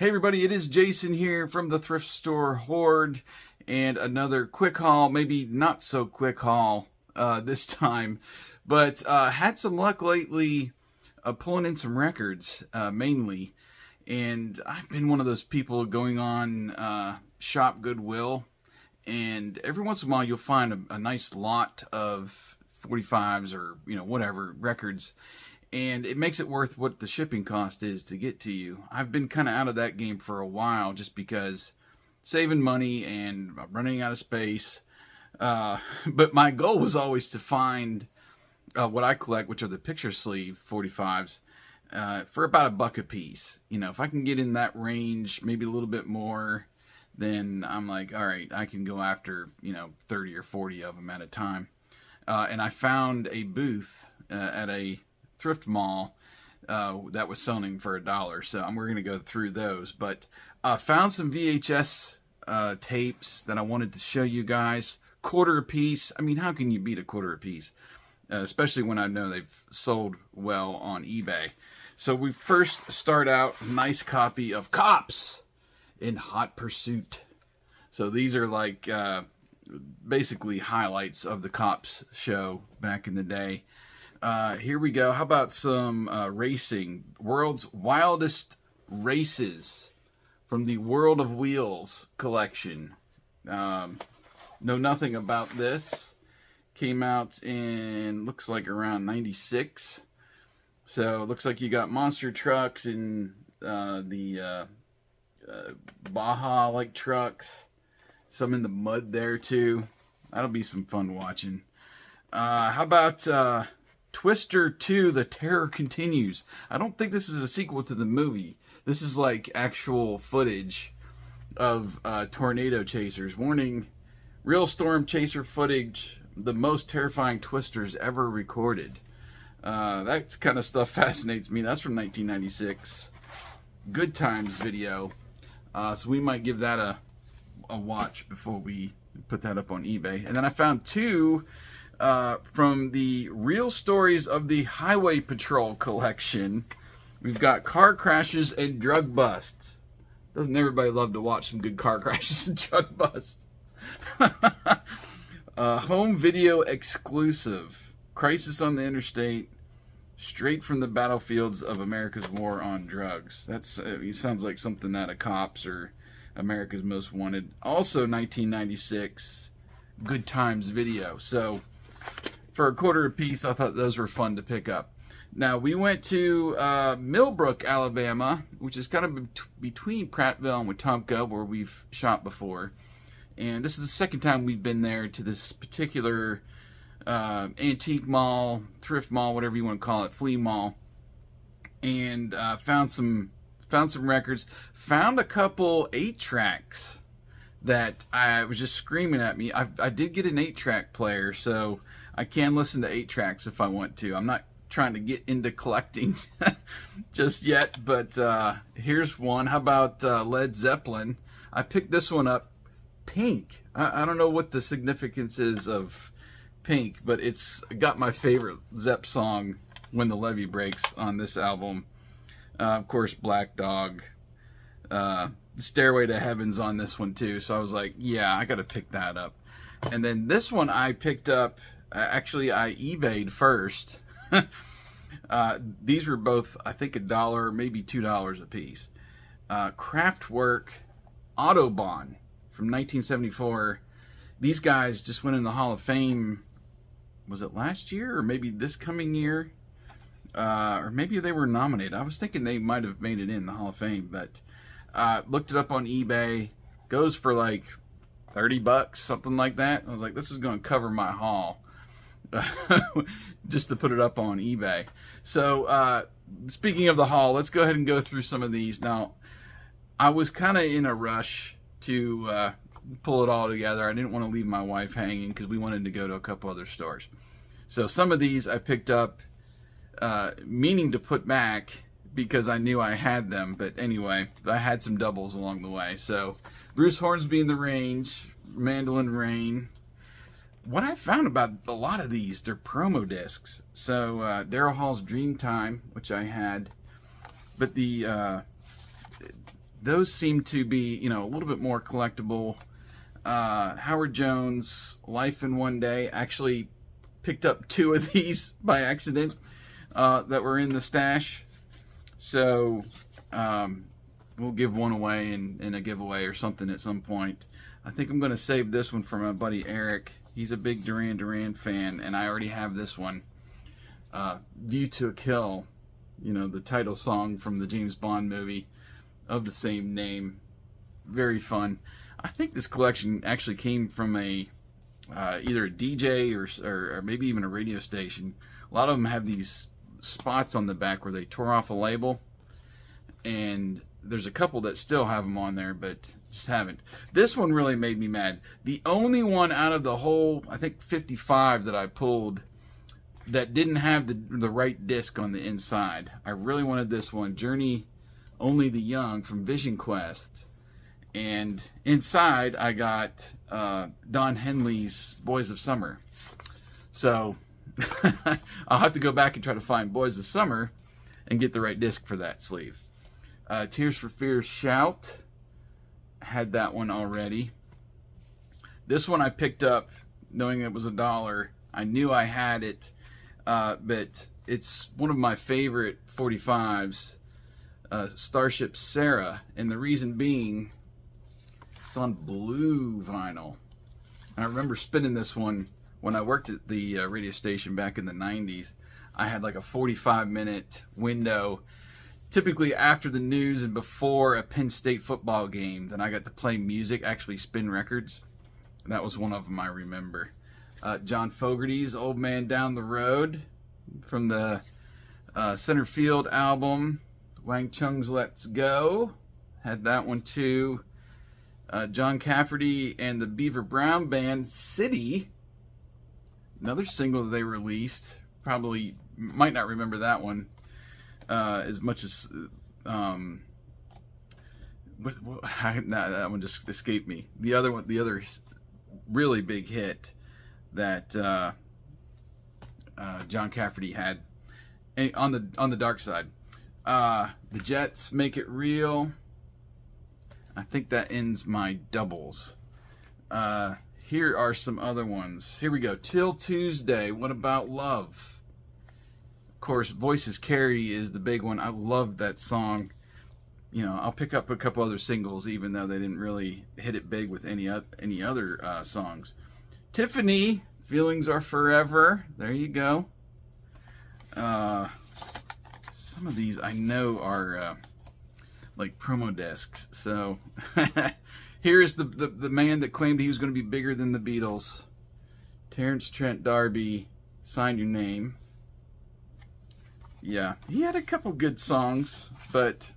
Hey everybody, it is Jason here from the Thrift Store Horde, and another quick haul, maybe not so quick haul this time, but had some luck lately pulling in some records, mainly, and I've been one of those people going on Shop Goodwill, and every once in a while you'll find a nice lot of 45s or, whatever, records, and it makes it worth what the shipping cost is to get to you. I've been kind of out of that game for a while just because saving money and running out of space. But my goal was always to find what I collect, which are the picture sleeve 45s, for about $1 a piece. If I can get in that range, maybe a little bit more, then I'm like, all right, I can go after, 30 or 40 of them at a time. And I found a booth at a thrift mall that was selling for $1, so we're going to go through those. But found some VHS tapes that I wanted to show you guys. $1 a piece. I mean, how can you beat $1 a piece? Especially when I know they've sold well on eBay. So we first start out a nice copy of Cops in Hot Pursuit. So these are like basically highlights of the Cops show back in the day. Here we go. How about some racing? World's Wildest Races from the World of Wheels collection. Know nothing about this. Came out in, looks like around 96. So it looks like you got monster trucks and the Baja-like trucks. Some in the mud there too. That'll be some fun watching. How about Twister 2, The Terror Continues. I don't think this is a sequel to the movie. This is like actual footage of tornado chasers. Warning, real storm chaser footage, the most terrifying twisters ever recorded. That kind of stuff fascinates me. That's from 1996. Good Times video. So we might give that a watch before we put that up on eBay. And then I found two from the Real Stories of the Highway Patrol collection. We've got car crashes and drug busts. Doesn't everybody love to watch some good car crashes and drug busts? Home video exclusive. Crisis on the Interstate. Straight from the battlefields of America's war on drugs. It sounds like something out of Cops or America's Most Wanted. Also 1996 Good Times video. So for $1 a piece, I thought those were fun to pick up. Now, we went to Millbrook, Alabama, which is kind of between Prattville and Wetumpka, where we've shopped before. And this is the second time we've been there to this particular antique mall, thrift mall, whatever you want to call it, flea mall. And found some records. Found a couple 8-tracks that I was just screaming at me. I did get an 8-track player, so I can listen to 8-tracks if I want to. I'm not trying to get into collecting just yet, but here's one. How about Led Zeppelin? I picked this one up. Pink. I don't know what the significance is of Pink, but it's got my favorite Zepp song, When the Levee Breaks, on this album. Of course, Black Dog. Stairway to Heaven's on this one too, so I was like, yeah, I gotta pick that up. And then this one I picked up, actually I eBay'd first. These were both, I think, $1, maybe $2 a piece. Kraftwerk Autobahn from 1974. These guys just went in the Hall of Fame, was it last year or maybe this coming year? Or maybe they were nominated. I was thinking they might have made it in the Hall of Fame, but looked it up on eBay. Goes for like $30, something like that. I was like, this is going to cover my haul. Just to put it up on eBay. So speaking of the haul, let's go ahead and go through some of these. Now, I was kind of in a rush to pull it all together. I didn't want to leave my wife hanging because we wanted to go to a couple other stores. So some of these I picked up meaning to put back because I knew I had them. But anyway, I had some doubles along the way. So Bruce Hornsby in the Range, Mandolin Rain. What I found about a lot of these, they're promo discs. So Daryl Hall's Dreamtime, which I had. But the those seem to be, you know, a little bit more collectible. Howard Jones, Life in One Day. Actually picked up 2 of these by accident that were in the stash. So we'll give one away in a giveaway or something at some point. I think I'm going to save this one for my buddy Eric. He's a big Duran Duran fan, and I already have this one. View to a Kill, you know, the title song from the James Bond movie of the same name. Very fun. I think this collection actually came from a either a DJ or maybe even a radio station. A lot of them have these spots on the back where they tore off a label, and there's a couple that still have them on there, but just haven't. This one really made me mad. The only one out of the whole, I think 55 that I pulled, that didn't have the right disc on the inside. I really wanted this one, Journey Only the Young from Vision Quest. And inside I got Don Henley's Boys of Summer. So I'll have to go back and try to find Boys of Summer and get the right disc for that sleeve. Tears for Fears Shout. Had that one already. This one I picked up knowing it was $1. I knew I had it, but it's one of my favorite 45s, Starship Sarah, and the reason being it's on blue vinyl. And I remember spinning this one when I worked at the radio station back in the 90s. I had like a 45-minute window, typically after the news and before a Penn State football game. Then I got to play music, actually spin records. That was one of them I remember. John Fogerty's Old Man Down the Road from the Center Field album. Wang Chung's Let's Go. Had that one too. John Cafferty and the Beaver Brown Band, City. Another single that they released. Probably might not remember that one as much as that one just escaped me. The other one, the other really big hit that John Cafferty had on the dark side. The Jets, Make It Real. I think that ends my doubles. Here are some other ones. Here we go. Till Tuesday, What About Love? Of course, Voices Carry is the big one. I love that song. You know, I'll pick up a couple other singles, even though they didn't really hit it big with any other songs. Tiffany, Feelings Are Forever. There you go. Some of these I know are like promo discs. So here's the man that claimed he was going to be bigger than the Beatles. Terrence Trent D'Arby, Sign Your Name. Yeah, he had a couple good songs, but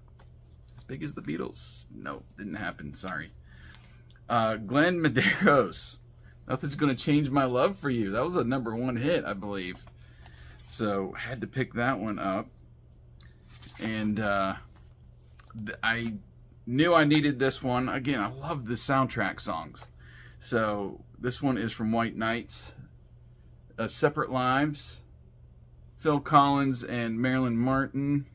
as big as the Beatles, no, didn't happen. Sorry. Glenn Medeiros, Nothing's Gonna Change My Love for You. That was a #1 hit, I believe. So had to pick that one up. And I knew I needed this one. Again, I love the soundtrack songs. So this one is from White Knights, Separate Lives, Phil Collins and Marilyn Martin.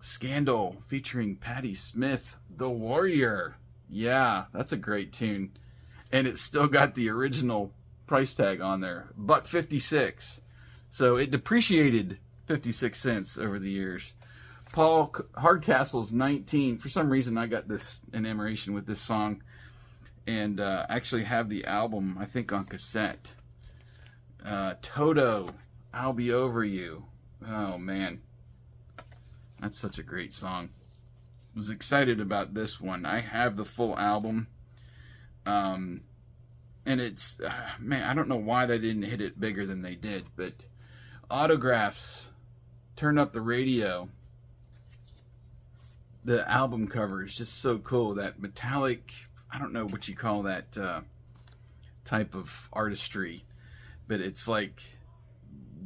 Scandal featuring Patti Smith, The Warrior. Yeah, that's a great tune. And it's still got the original price tag on there, $1.56. So it depreciated 56 cents over the years. Paul Hardcastle's 19. For some reason, I got this enamoration with this song, and actually have the album, I think, on cassette. Toto, I'll Be Over You. Oh, man. That's such a great song. Was excited about this one. I have the full album. And it's, man, I don't know why they didn't hit it bigger than they did, but Autographs, Turn Up the Radio. The album cover is just so cool. That metallic, I don't know what you call that type of artistry, but it's like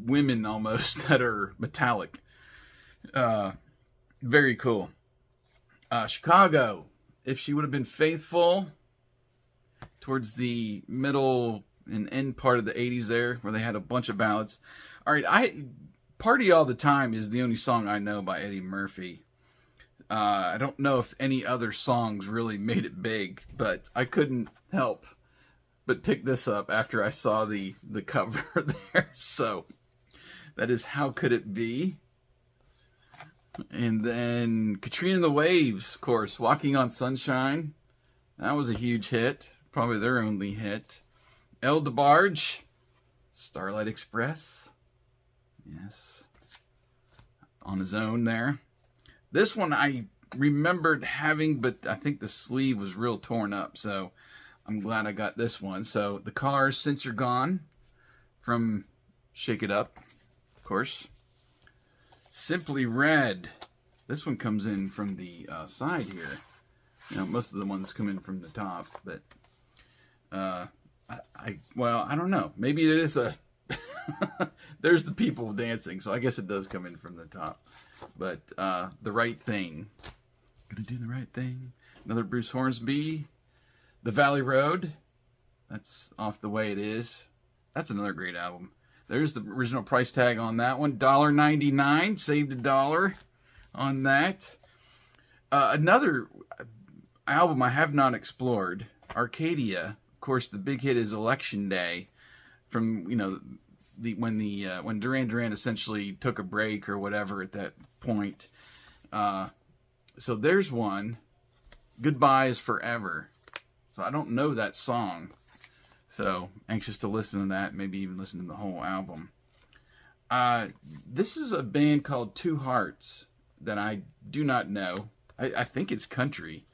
women almost that are metallic. Very cool. Chicago, If She Would Have Been Faithful, towards the middle and end part of the 80s there, where they had a bunch of ballads. All right, Party All the Time is the only song I know by Eddie Murphy. I don't know if any other songs really made it big, but I couldn't help but pick this up after I saw the cover there. So that is How Could It Be? And then Katrina and the Waves, of course, Walking on Sunshine. That was a huge hit, probably their only hit. El DeBarge, Starlight Express. Yes, on his own there. This one I remembered having, but I think the sleeve was real torn up, so I'm glad I got this one. So The Cars, Since You're Gone, from Shake It Up, of course. Simply Red. This one comes in from the side here. You know, most of the ones come in from the top, but well, I don't know. Maybe it is a there's the people dancing, so I guess it does come in from the top. But The Right Thing. Gonna do the right thing. Another Bruce Hornsby. The Valley Road. That's Off the Way It Is. That's another great album. There's the original price tag on that one. $1.99. Saved $1 on that. Another album I have not explored. Arcadia. Of course, the big hit is Election Day. From, you know, when Duran Duran essentially took a break or whatever at that point. So there's one. Goodbye is Forever. So I don't know that song. So anxious to listen to that. Maybe even listen to the whole album. This is a band called Two Hearts that I do not know. I think it's country.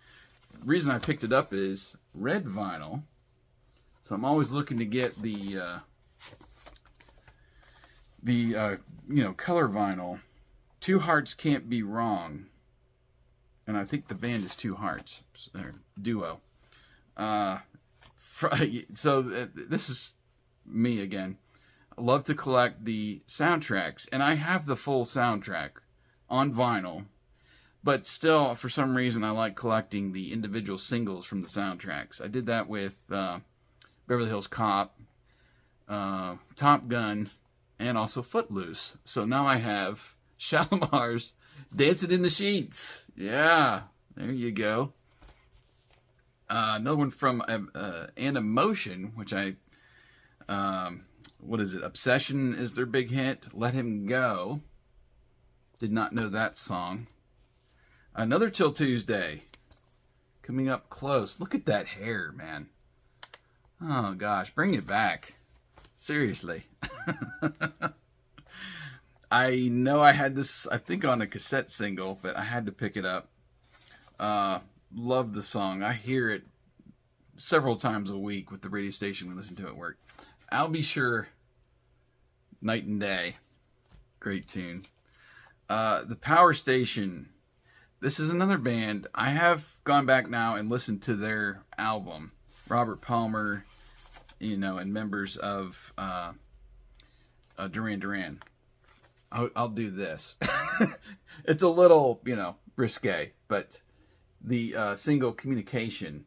The reason I picked it up is red vinyl. So I'm always looking to get the color vinyl. Two Hearts Can't Be Wrong. And I think the band is Two Hearts. Duo. So this is me again. I love to collect the soundtracks. And I have the full soundtrack on vinyl. But still, for some reason, I like collecting the individual singles from the soundtracks. I did that with Beverly Hills Cop, Top Gun, and also Footloose. So now I have Shalimar's Dancing in the Sheets. Yeah, there you go. Another one from An Emotion, which what is it? Obsession is their big hit. Let Him Go. Did not know that song. Another Till Tuesday. Coming up close. Look at that hair, man. Oh, gosh. Bring it back. Seriously. I know I had this, I think, on a cassette single, but I had to pick it up. Love the song. I hear it several times a week with the radio station we listen to at work. I'll Be Sure. Night and Day. Great tune. The Power Station. This is another band. I have gone back now and listened to their album. Robert Palmer, and members of Duran Duran. I'll do this. It's a little, risque, but the single Communication.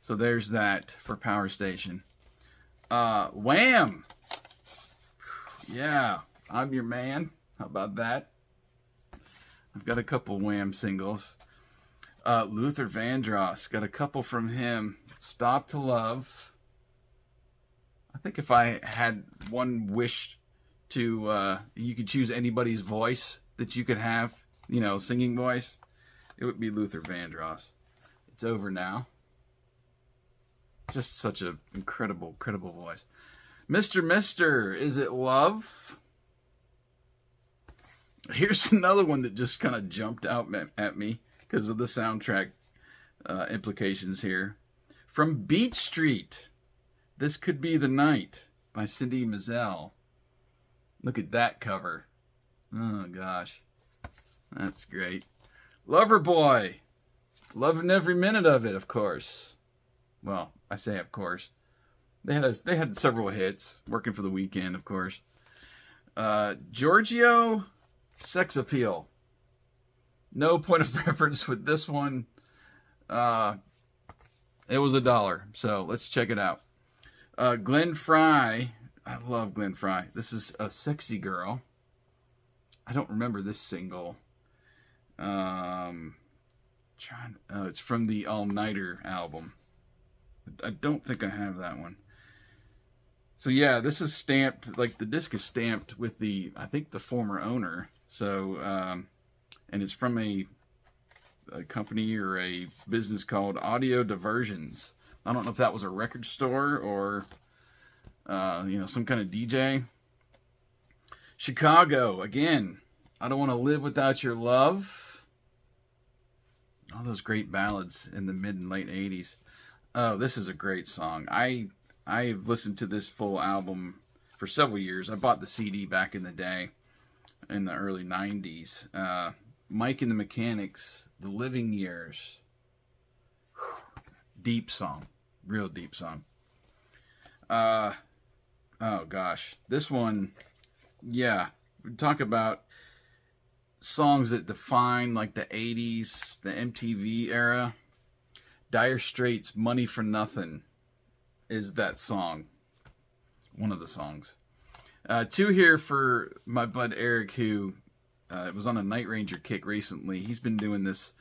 So there's that for Power Station. Wham! Yeah, I'm Your Man. How about that? I've got a couple Wham singles. Luther Vandross. Got a couple from him. Stop to Love. I think if I had one wish to, you could choose anybody's voice that you could have, singing voice, it would be Luther Vandross. It's Over Now. Just such an incredible voice. Mr. Is It Love? Here's another one that just kind of jumped out at me because of the soundtrack implications here. From Beat Street, This Could Be the Night by Cindy Mizell. Look at that cover. Oh, gosh. That's great. Loverboy. Loving every minute of it, of course. Well, I say of course. They had several hits. Working for the Weekend, of course. Giorgio, Sex Appeal. No point of reference with this one. It was $1, so let's check it out. Glenn Frey. I love Glenn Frey. This is A Sexy Girl. I don't remember this single. It's from the All Nighter album. I don't think I have that one. So yeah, this is stamped, like the disc is stamped with I think the former owner. So, and it's from a company or a business called Audio Diversions. I don't know if that was a record store or, some kind of DJ. Chicago, again, I Don't Want to Live Without Your Love. All those great ballads in the mid and late 80s. Oh, this is a great song. I've listened to this full album for several years. I bought the CD back in the day, in the early 90s. Mike and the Mechanics, The Living Years. Deep song. Real deep song. Oh gosh. This one, yeah. We talk about songs that define like the 80s, the MTV era. Dire Straits' Money for Nothing is that song. One of the songs. Two here for my bud Eric, who was on a Night Ranger kick recently. He's been doing this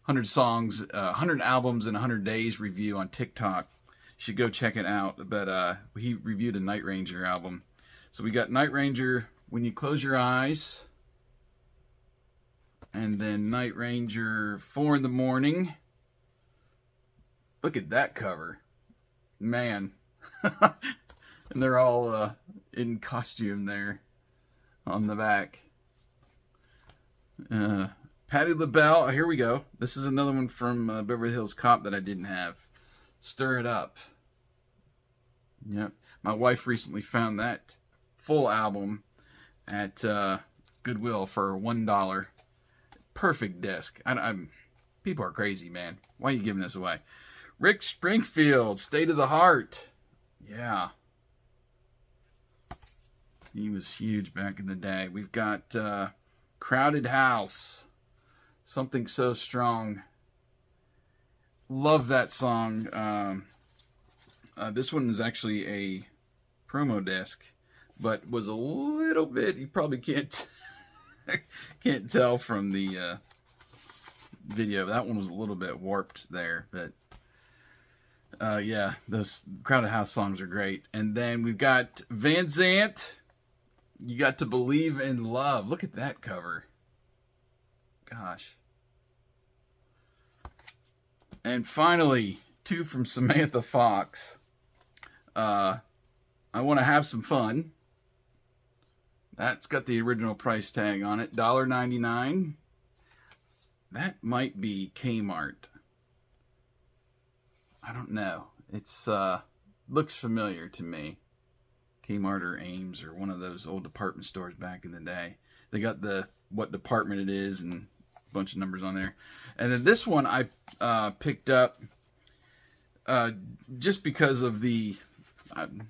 100 songs, 100 albums in 100 days review on TikTok. You should go check it out. But he reviewed a Night Ranger album. So we got Night Ranger, When You Close Your Eyes. And then Night Ranger, 4 in the Morning. Look at that cover. Man. And they're all in costume there on the back. Patti LaBelle. Oh, here we go. This is another one from Beverly Hills Cop that I didn't have. Stir It Up. Yep. My wife recently found that full album at Goodwill for $1. Perfect disc. People are crazy, man. Why are you giving this away? Rick Springfield, State of the Heart. Yeah. He was huge back in the day. We've got Crowded House, Something So Strong. Love that song. This one is actually a promo disc, but was a little bit, you probably can't tell from the video. That one was a little bit warped there, but yeah, those Crowded House songs are great. And then we've got Van Zant, You Got to Believe in Love. Look at that cover. Gosh. And finally, two from Samantha Fox. I Want to Have Some Fun. That's got the original price tag on it, $1.99. That might be Kmart. I don't know. It's looks familiar to me. Kmart or Ames or one of those old department stores back in the day. They got what department it is and a bunch of numbers on there. And then this one I picked up just because of the... I'm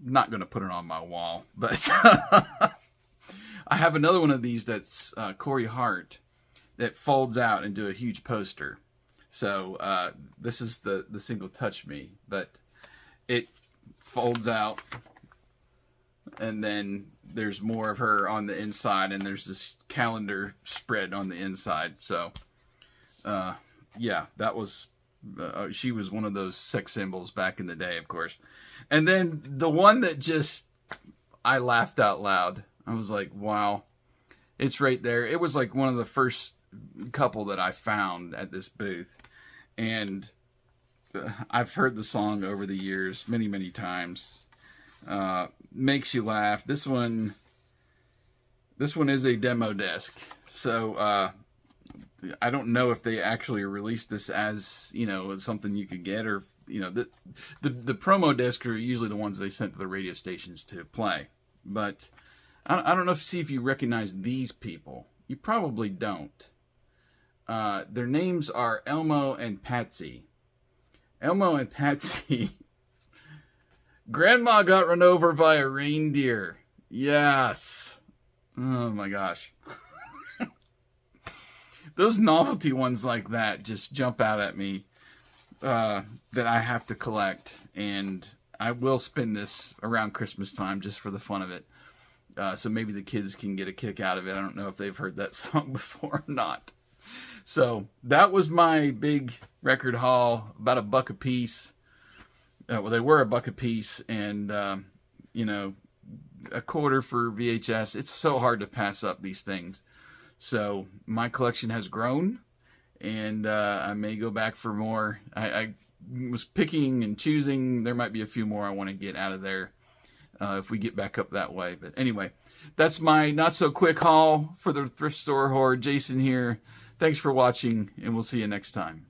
not going to put it on my wall, but I have another one of these that's Corey Hart that folds out into a huge poster. So this is the single Touch Me, but it folds out and then there's more of her on the inside and there's this calendar spread on the inside. So yeah, that was she was one of those sex symbols back in the day, of course. And then the one that just I laughed out loud. I was like, wow, it's right there. It was like one of the first couple that I found at this booth. And I've heard the song over the years many, many times. Makes you laugh. This one is a demo disc. So I don't know if they actually released this as, something you could get, or, the promo discs are usually the ones they sent to the radio stations to play. But I don't know see if you recognize these people. You probably don't. Their names are Elmo and Patsy. Elmo and Patsy. Grandma got run over by a reindeer. Yes. Oh my gosh. Those novelty ones like that just jump out at me that I have to collect. And I will spin this around Christmas time just for the fun of it. So maybe the kids can get a kick out of it. I don't know if they've heard that song before or not. So that was my big record haul, about $1 a piece. Well, they were $1 a piece, and you know, a quarter for VHS. It's so hard to pass up these things. So my collection has grown, and I may go back for more. I was picking and choosing. There might be a few more I want to get out of there if we get back up that way. But anyway, that's my not so quick haul for the Thrift Store Horde. Jason here. Thanks for watching, and we'll see you next time.